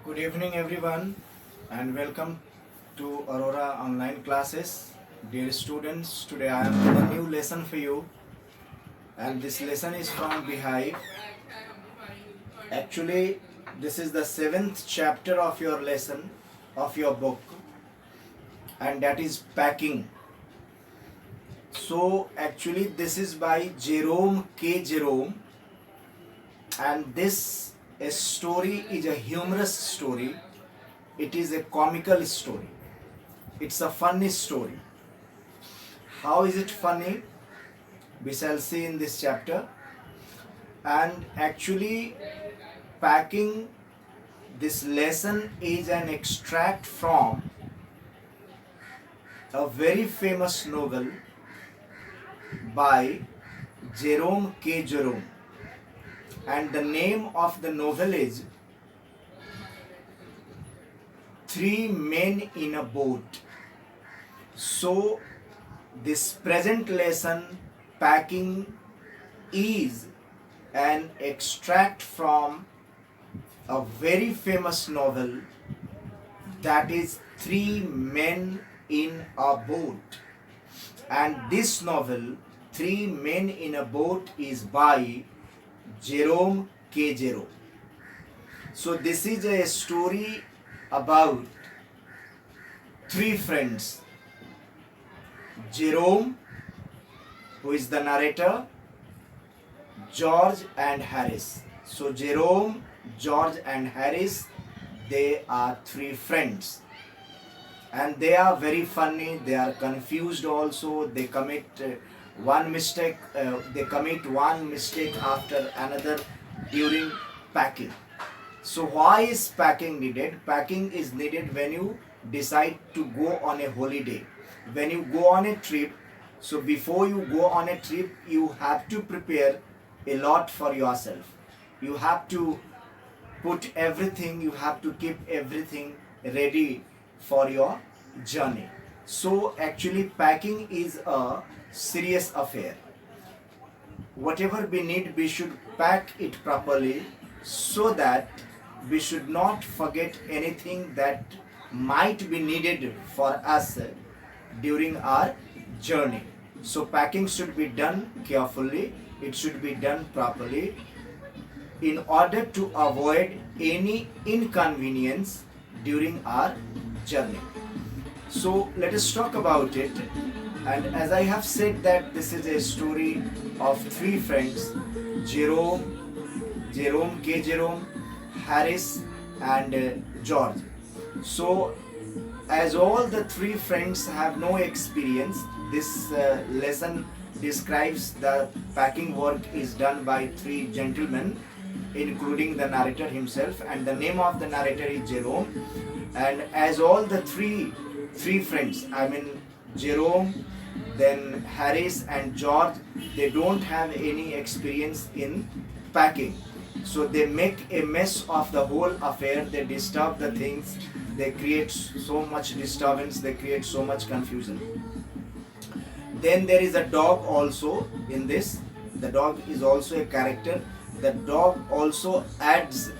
Good evening, everyone, and welcome to Aurora online classes. Dear students, today I am with a new lesson for you, and this lesson is from Beehive. Actually, this is the seventh chapter of your lesson of your book, and that is packing. So, actually, this is by Jerome K. Jerome, and this story is a humorous story. It is a comical story. It's a funny story. How is it funny? We shall see in this chapter. And actually, packing this lesson is an extract from a very famous novel by Jerome K. Jerome. And the name of the novel is Three Men in a Boat. So, this present lesson, packing, is an extract from a very famous novel, that is Three Men in a Boat. And this novel, Three Men in a Boat, is by Jerome K. Jerome. So this is a story about three friends: Jerome, who is the narrator, George and Harris. So Jerome, George and Harris, they are three friends, and they are very funny. They are confused also. They commit one mistake. They commit one mistake after another during packing. So why is packing needed? Packing is needed when you decide to go on a holiday, when you go on a trip. So before you go on a trip, you have to prepare a lot for yourself. You have to put everything, you have to keep everything ready for your journey. So actually packing is a serious affair. Whatever we need, we should pack it properly, so that we should not forget anything that might be needed for us during our journey. So packing should be done carefully, it should be done properly, in order to avoid any inconvenience during our journey. So let us talk about it. And as I have said, that this is a story of three friends: Jerome K. Jerome, Harris, and George. So as all the three friends have no experience, this lesson describes the packing work is done by three gentlemen, including the narrator himself, and the name of the narrator is Jerome. And as all the three friends, I mean Jerome, then Harris and George, they don't have any experience in packing. So they make a mess of the whole affair, they disturb the things, they create so much disturbance, they create so much confusion. Then there is a dog also in this. The dog is also a character. The dog also adds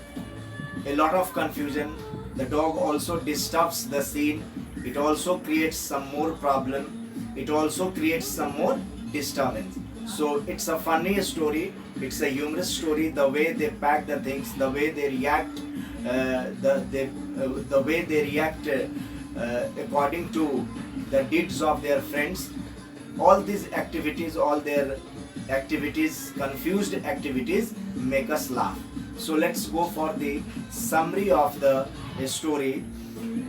a lot of confusion. The dog also disturbs the scene. It also creates some more problem. It also creates some more disturbance. So it's a funny story. It's a humorous story. The way they pack the things, the way they react, the way they react according to the deeds of their friends. All these activities, all their activities, confused activities, make us laugh. So let's go for the summary of the story.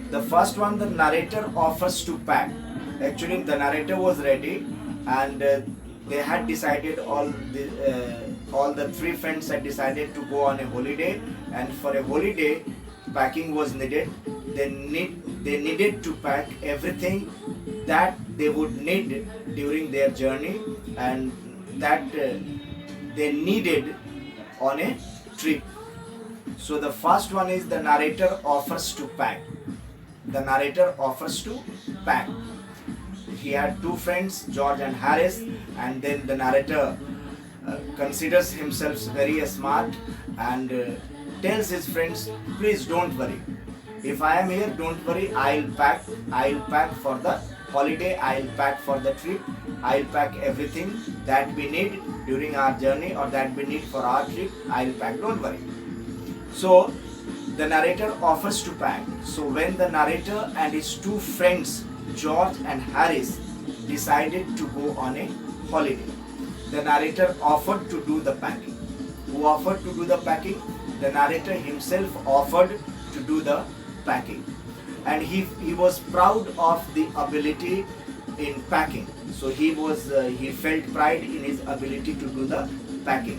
The first one, the narrator offers to pack. Actually, the narrator was ready, and they had decided, all the three friends had decided to go on a holiday, and for a holiday, packing was needed. They needed to pack everything that they would need during their journey, and that they needed on a trip. So the first one is the narrator offers to pack. The narrator offers to pack. He had two friends, George and Harris, and then the narrator considers himself very smart and tells his friends, please don't worry. If I am here, don't worry, I'll pack for the holiday, I'll pack for the trip, I'll pack everything that we need during our journey or that we need for our trip, I'll pack, don't worry. So the narrator offers to pack. So when the narrator and his two friends, George and Harris, decided to go on a holiday, the narrator offered to do the packing. Who offered to do the packing? The narrator himself offered to do the packing. And he was proud of the ability in packing. So he felt pride in his ability to do the packing.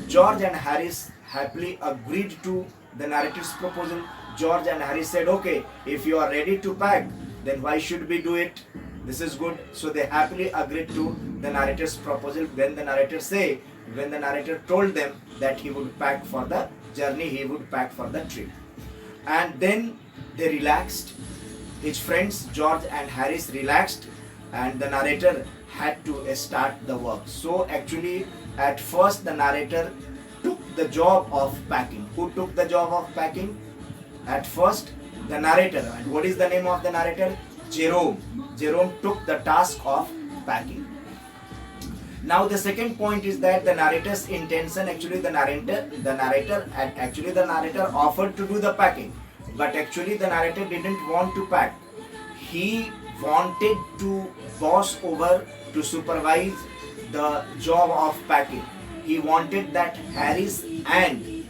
George and Harris happily agreed to the narrator's proposal. George and Harris said, okay, if you are ready to pack, then why should we do it? This is good. So they happily agreed to the narrator's proposal. When the narrator told them that he would pack for the journey, he would pack for the trip. And then they relaxed. His friends George and Harris relaxed, and the narrator had to start the work. So actually at first the narrator took the job of packing. Who took the job of packing? At first the narrator. And what is the name of the narrator? Jerome. Jerome took the task of packing. Now the second point is that the narrator's intention, actually the narrator offered to do the packing, but actually the narrator didn't want to pack. He wanted to boss over, to supervise the job of packing. He wanted that Harris and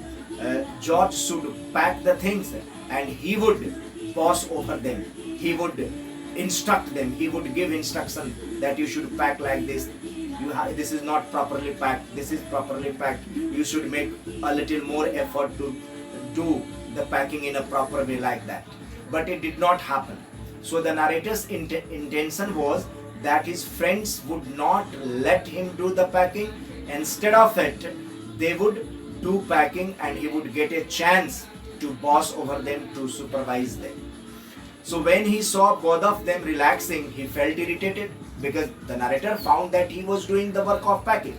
George should pack the things, and he would boss over them. He would instruct them. He would give instruction that you should pack like this. This is not properly packed. This is properly packed. You should make a little more effort to do the packing in a proper way, like that. But it did not happen. So the narrator's intention was that his friends would not let him do the packing. Instead of it, they would do packing, and he would get a chance to boss over them, to supervise them. So when he saw both of them relaxing, he felt irritated, because the narrator found that he was doing the work of packing,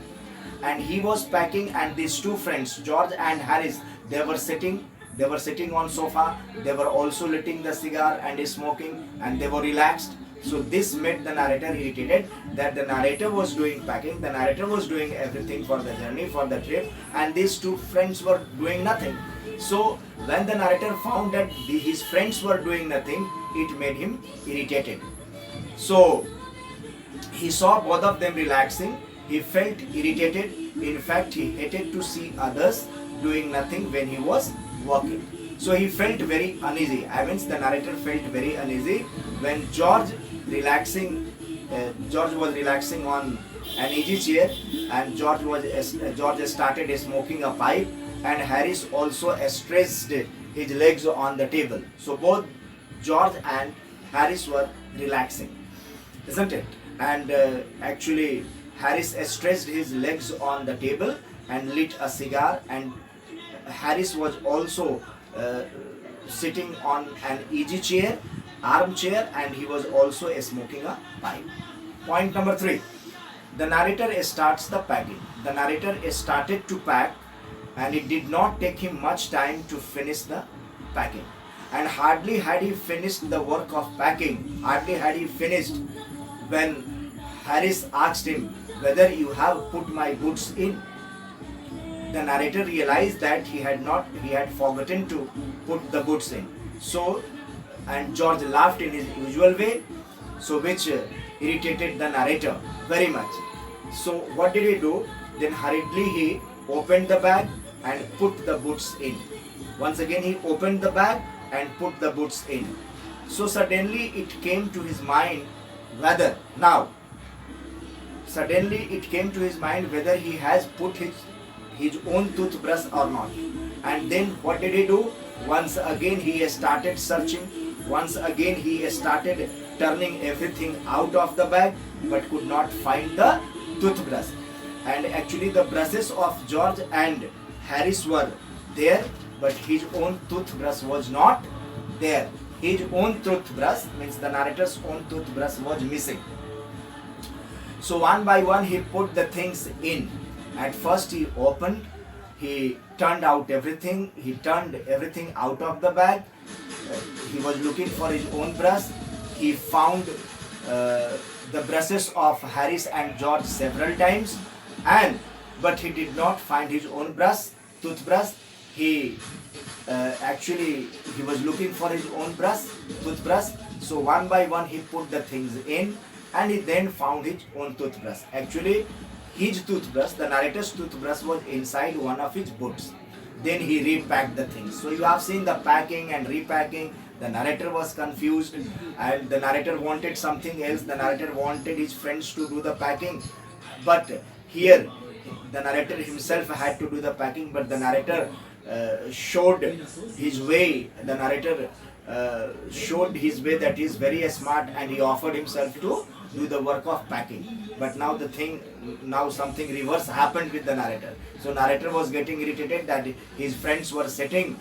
and he was packing, and these two friends, George and Harris, they were sitting on sofa. They were also lighting the cigar and smoking, and they were relaxed. So this made the narrator irritated, that the narrator was doing packing, the narrator was doing everything for the journey, for the trip, and these two friends were doing nothing. So when the narrator found that his friends were doing nothing, it made him irritated. So he saw both of them relaxing. He felt irritated. In fact, he hated to see others doing nothing when he was working. So he felt very uneasy. The narrator felt very uneasy when George was relaxing on an easy chair, and George started smoking a pipe, and Harris also stretched his legs on the table. So both George and Harris were relaxing, isn't it? And actually Harris stretched his legs on the table and lit a cigar, and Harris was also sitting on an easy chair, armchair, and he was also smoking a pipe. Point number 3. The narrator starts the packing. The narrator started to pack, and it did not take him much time to finish the packing. And hardly had he finished the work of packing, when Harris asked him whether you have put my goods in. The narrator realized that he had forgotten to put the goods in. So, and George laughed in his usual way, so which irritated the narrator very much. So what did he do? Then hurriedly he opened the bag and put the goods in. Once again he opened the bag and put the goods in. So suddenly it came to his mind whether he has put his own toothbrush or not. And then what did he do? Once again he started searching. Once again he started turning everything out of the bag, but could not find the toothbrush. And actually the brushes of George and Harris were there, but his own toothbrush was not there. His own toothbrush, means the narrator's own toothbrush, was missing. So one by one he put the things in. At first he opened he turned everything out of the bag. He was looking for his own brush. He found the brushes of Harris and George several times, and but he did not find his own toothbrush. He actually he was looking for his own toothbrush. So one by one he put the things in, and he then found his own toothbrush. Actually, his toothbrush, the narrator's toothbrush, was inside one of his boots. Then he repacked the things. So you have seen the packing and repacking. The narrator was confused, and the narrator wanted something else. The narrator wanted his friends to do the packing, but here the narrator himself had to do the packing. But the narrator showed his way. The narrator showed his way that he is very smart, and he offered himself to do the work of packing. But now something reverse happened with the narrator. So narrator was getting irritated that his friends were sitting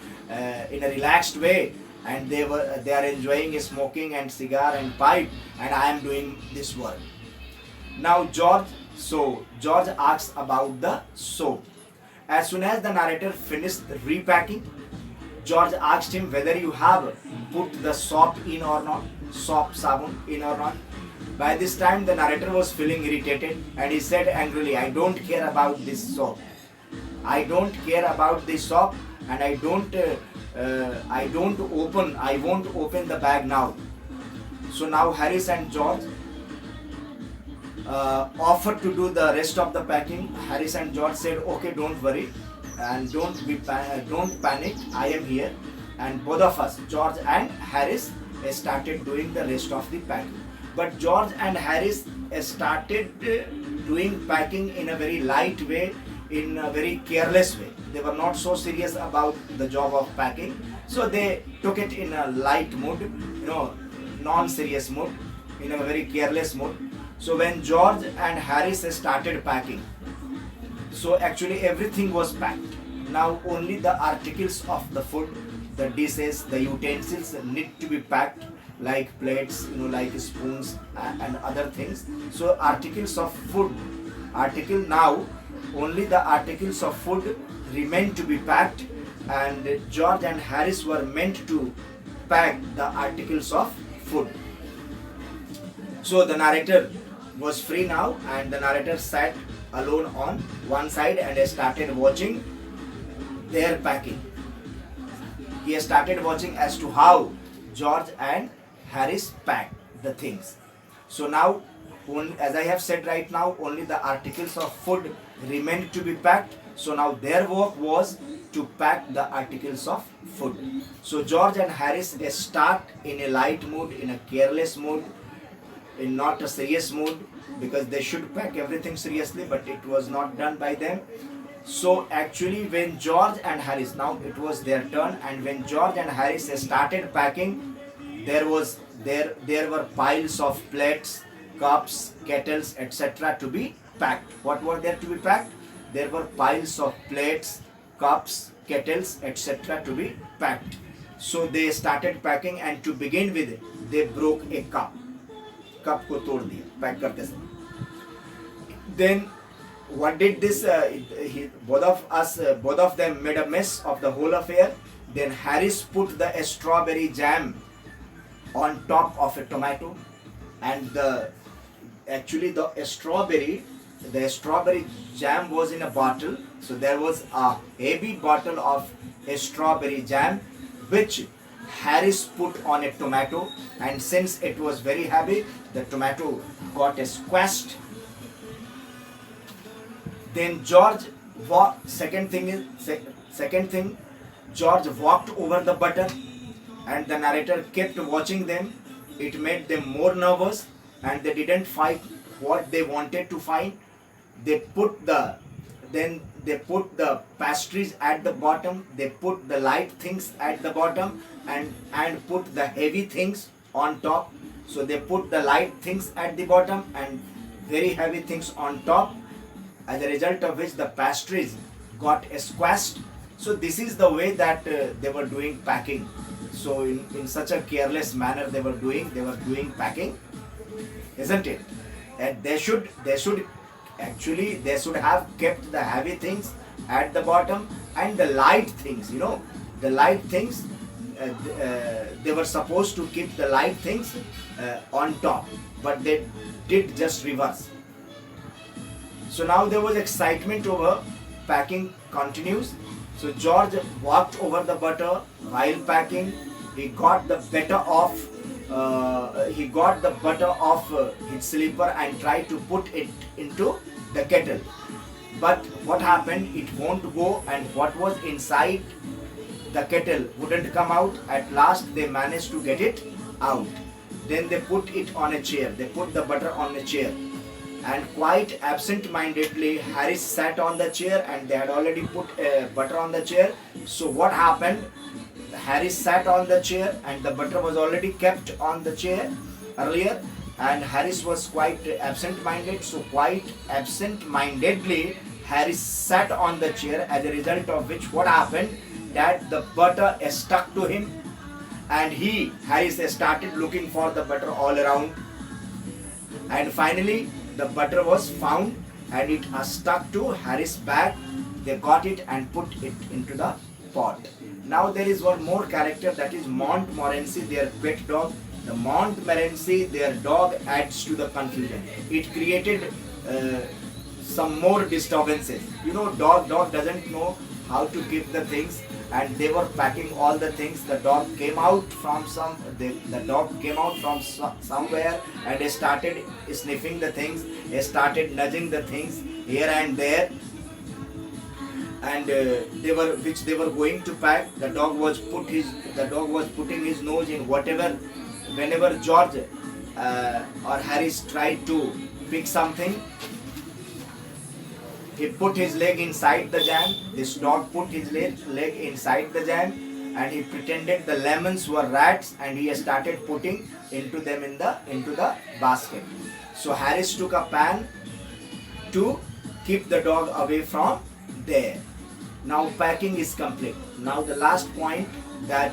in a relaxed way, and they are enjoying smoking and cigar and pipe, and I am doing this work. Now George asks about the soap. As soon as the narrator finished repacking, George asked him whether you have put the soap in or not, soap sabun in or not. By this time the narrator was feeling irritated, and he said angrily, I don't care about this soap. I don't care about this soap, and I won't open the bag now. So now Harris and George offered to do the rest of the packing. Harris and George said, okay, don't worry, and don't panic, I am here. And both of us, George and Harris, started doing the rest of the packing. But George and Harris started doing packing in a very light way, in a very careless way. They were not so serious about the job of packing, so they took it in a light mood, non-serious mood, in a very careless mood. So when George and Harris started packing, so actually everything was packed. Now only the articles of the food, the dishes, the utensils need to be packed, like plates, like spoons and other things. So articles of food, only the articles of food remain to be packed, and George and Harris were meant to pack the articles of food. So the narrator was free now, and the narrator sat alone on one side and started watching their packing. He started watching as to how George and Harris packed the things. So now, as I have said right now, only the articles of food remained to be packed. So now their work was to pack the articles of food. So George and Harris start in a light mood, in a careless mood, in not a serious mood, because they should pack everything seriously, but it was not done by them. So actually when George and Harris, now it was their turn, and when George and Harris started packing, there were piles of plates, cups, kettles, etc. to be packed. What were there to be packed? There were piles of plates, cups, kettles, etc. to be packed. So they started packing, and to begin with, they broke a cup. Cup को तोड़ दिया pack करते समय. Then what did this? Both of them made a mess of the whole affair. Then Harris put the strawberry jam on top of a tomato, and the strawberry jam was in a bottle. So there was a heavy bottle of strawberry jam which Harris put on a tomato, and since it was very heavy, the tomato got squashed. Then second thing, George walked over the butter, and the narrator kept watching them. It made them more nervous, and they didn't find what they wanted to find. They put the pastries at the bottom, they put the light things at the bottom, and put the heavy things on top. So they put the light things at the bottom and very heavy things on top, as a result of which the pastries got squashed. So this is the way that they were doing packing. So in such a careless manner they were doing packing, isn't it? And they should have kept the heavy things at the bottom, and the light things, the light things, they were supposed to keep the light things on top, but they did just reverse. So now there was excitement over packing continues. So George walked over the butter while packing. He got the butter off his slipper and tried to put it into the kettle. But what happened? It won't go, and what was inside the kettle wouldn't come out. At last they managed to get it out. Then they put it on a chair. They put the butter on a chair. And quite absent-mindedly, Harris sat on the chair, and they had already put butter on the chair. So what happened? Harris sat on the chair, and the butter was already kept on the chair earlier, and Harris was quite absent-minded. So quite absent-mindedly, Harris sat on the chair, as a result of which what happened? That the butter stuck to him, and Harris started looking for the butter all around, and finally the butter was found, and it stuck to Harris' bag. They got it and put it into the pot. Now there is one more character, that is Montmorency, their pet dog. The Montmorency, their dog, adds to the confusion. It created some more disturbances. Dog doesn't know how to keep the things, and they were packing all the things. The dog came out from somewhere, and they started sniffing the things. They started nudging the things here and there, and they were going to pack. The dog was putting his nose in whenever George or Harris tried to pick something. He put his leg inside the jam. This dog put his leg inside the jam, and he pretended the lemons were rats, and he started putting into the basket. So Harris took a pan to keep the dog away from there. Now packing is complete. Now the last point, that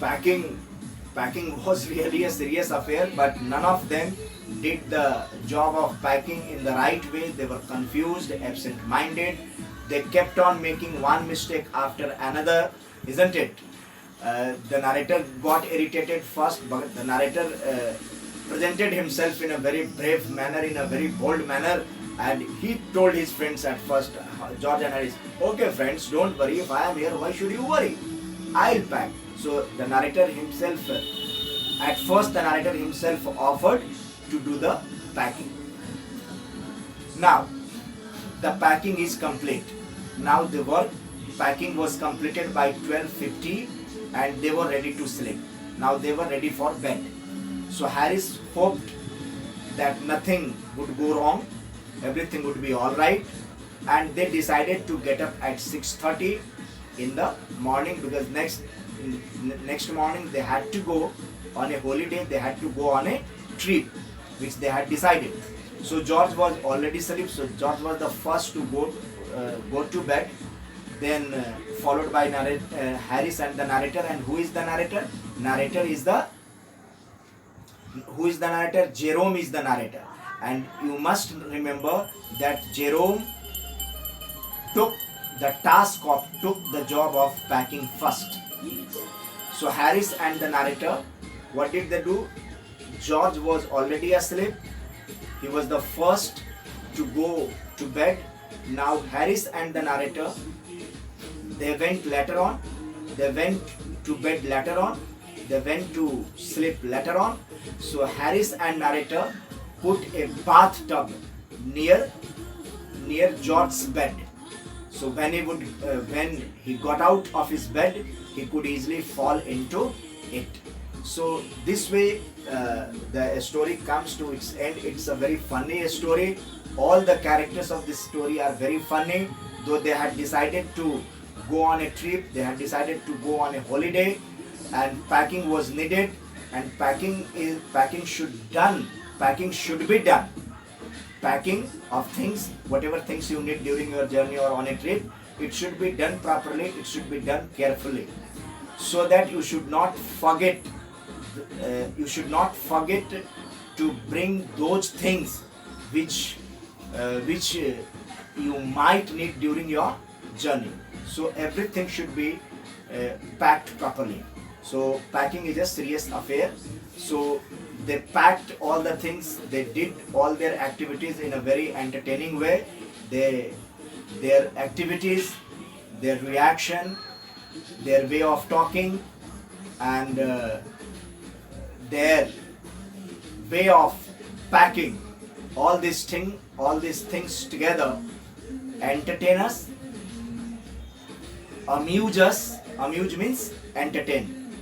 packing was really a serious affair, but none of them did the job of packing in the right way. They were confused, absent-minded. They kept on making one mistake after another, isn't it? The narrator got irritated first, but the narrator presented himself in a very brave manner, in a very bold manner, and he told his friends at first, George and Harris, okay friends, don't worry, if I am here, why should you worry? I'll pack. So the narrator himself offered to do the packing. Now the packing is complete. Now the packing was completed by 12:50, and they were ready to sleep. Now they were ready for bed. So Harris hoped that nothing would go wrong, everything would be all right, and they decided to get up at 6:30 in the morning, because next morning they had to go on a holiday. They had to go on a trip, which they had decided. So George was already asleep. So George was the first to go to bed. Then followed by Harris and the narrator. And who is the narrator? Who is the narrator? Jerome is the narrator. And you must remember that Jerome took the job of packing first. So Harris and the narrator, what did they do? George was already asleep. He was the first to go to bed. Now Harris and the narrator, they went later on. They went to bed later on. They went to sleep later on. So Harris and narrator put a bathtub near George's bed. So when he got out of his bed, he could easily fall into it. So this way the story comes to its end. It's a very funny story. All the characters of this story are very funny. Though they had decided to go on a trip, they had decided to go on a holiday, and packing was needed, and packing should be done. Packing of things, whatever things you need during your journey or on a trip, it should be done properly, it should be done carefully, so that you should not forget to bring those things which you might need during your journey. So everything should be packed properly. So packing is a serious affair. So they packed all the things, they did all their activities in a very entertaining way. Their activities, their reaction, their way of talking, and their way of packing, all these things together entertain us, amuse us. Amuse means entertain.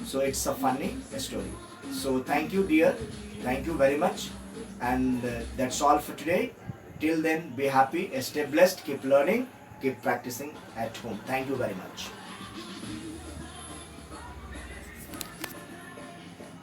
So it's a funny story. So thank you, dear. Thank you very much. And that's all for today. Till then, be happy, stay blessed, keep learning, keep practicing at home. Thank you very much.